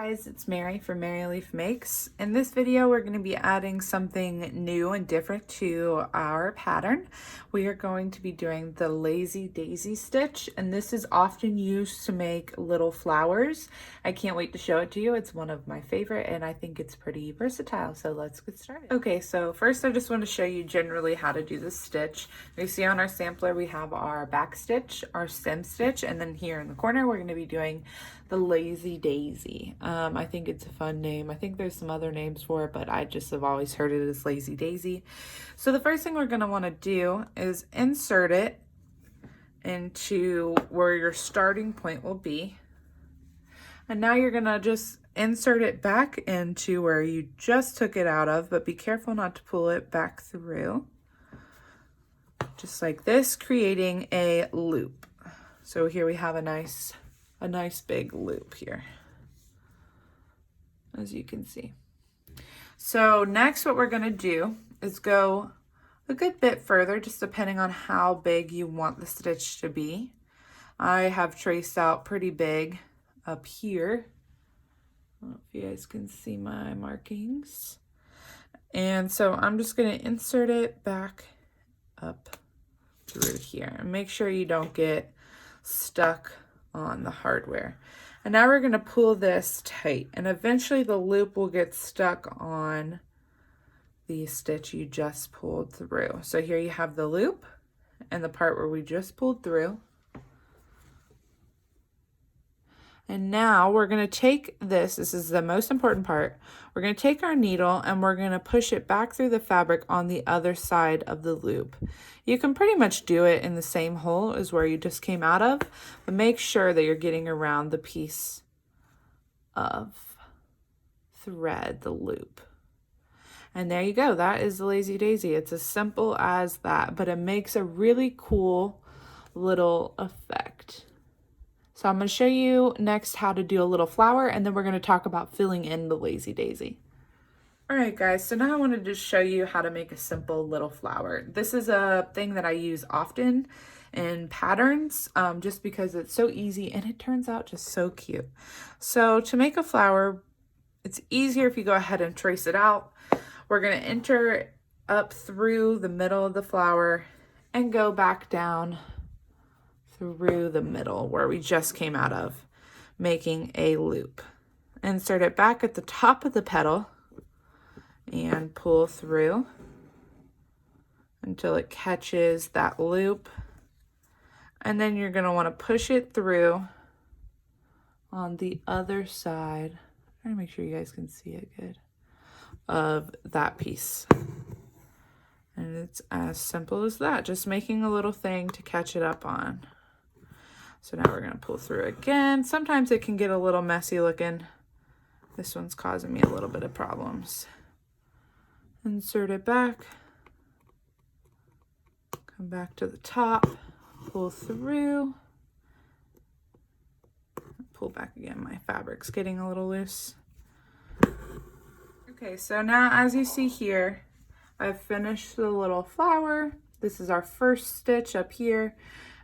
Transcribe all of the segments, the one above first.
Guys, it's Mary from Mary Leaf Makes. In this video, we're going to be adding something new and different to our pattern. We are going to be doing the Lazy Daisy stitch, and this is often used to make little flowers. I can't wait to show it to you. It's one of my favorite, and I think it's pretty versatile, so let's get started. Okay, so first I just want to show you generally how to do this stitch. You see on our sampler, we have our back stitch, our stem stitch, and then here in the corner, we're going to be doing the Lazy Daisy. I think it's a fun name. I think there's some other names for it, but I just have always heard it as Lazy Daisy. So the first thing we're going to want to do is insert it into where your starting point will be. And now you're going to just insert it back into where you just took it out of, but be careful not to pull it back through. Just like this, creating a loop. So here we have a nice big loop here, as you can see. So next what we're going to do is go a good bit further, just depending on how big you want the stitch to be. I have traced out pretty big up here. I don't know if you guys can see my markings. And so I'm just going to insert it back up through here and make sure you don't get stuck on the hardware. And now we're going to pull this tight, and eventually the loop will get stuck on the stitch you just pulled through. So here you have the loop and the part where we just pulled through. And now we're going to take this is the most important part. We're going to take our needle and we're going to push it back through the fabric on the other side of the loop. You can pretty much do it in the same hole as where you just came out of, but make sure that you're getting around the piece of thread, the loop. And there you go. That is the Lazy Daisy. It's as simple as that, but it makes a really cool little effect. So I'm going to show you next how to do a little flower, and then we're going to talk about filling in the Lazy Daisy. All right, guys, so now I wanted to show you how to make a simple little flower. This is a thing that I use often in patterns, just because it's so easy and it turns out just so cute. So to make a flower, it's easier if you go ahead and trace it out. We're going to enter up through the middle of the flower and go back down through the middle where we just came out of, making a loop. Insert it back at the top of the petal and pull through until it catches that loop. And then you're going to want to push it through on the other side. I'm trying to make sure you guys can see it good, of that piece. And it's as simple as that, just making a little thing to catch it up on. So now we're going to pull through again. Sometimes it can get a little messy looking. This one's causing me a little bit of problems. Insert it back. Come back to the top. Pull through. Pull back again. My fabric's getting a little loose. Okay, so now as you see here, I've finished the little flower. This is our first stitch up here.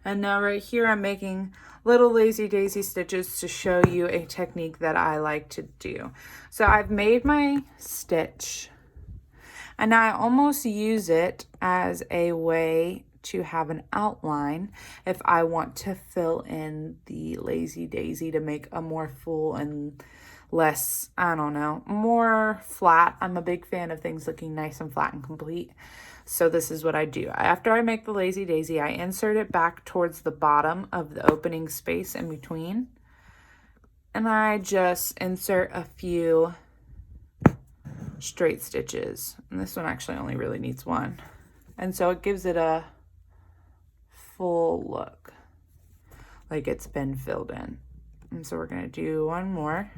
And now right here, I'm making little Lazy Daisy stitches to show you a technique that I like to do. So I've made my stitch, and now I almost use it as a way to have an outline if I want to fill in the Lazy Daisy to make a more full and less, I don't know, more flat. I'm a big fan of things looking nice and flat and complete. So this is what I do. After I make the Lazy Daisy, I insert it back towards the bottom of the opening space in between. And I just insert a few straight stitches. And this one actually only really needs one. And so it gives it a full look, like it's been filled in. And so we're going to do one more.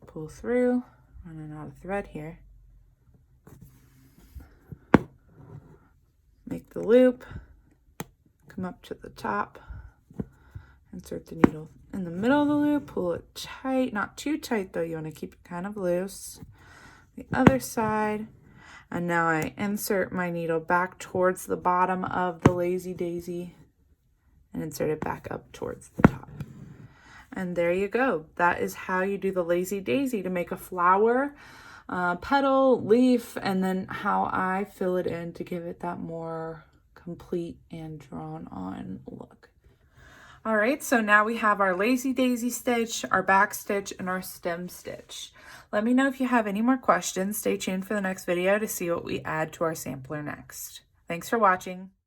Pull through, running out of thread here. Make the loop, come up to the top, insert the needle in the middle of the loop, pull it tight, not too tight though, you want to keep it kind of loose. The other side, and now I insert my needle back towards the bottom of the Lazy Daisy and insert it back up towards the top. And there you go. That is how you do the lazy daisy to make a flower, petal, leaf, and then how I fill it in to give it that more complete and drawn on look. All right, so now we have our lazy daisy stitch, our back stitch, and our stem stitch. Let me know if you have any more questions. Stay tuned for the next video to see what we add to our sampler next. Thanks for watching.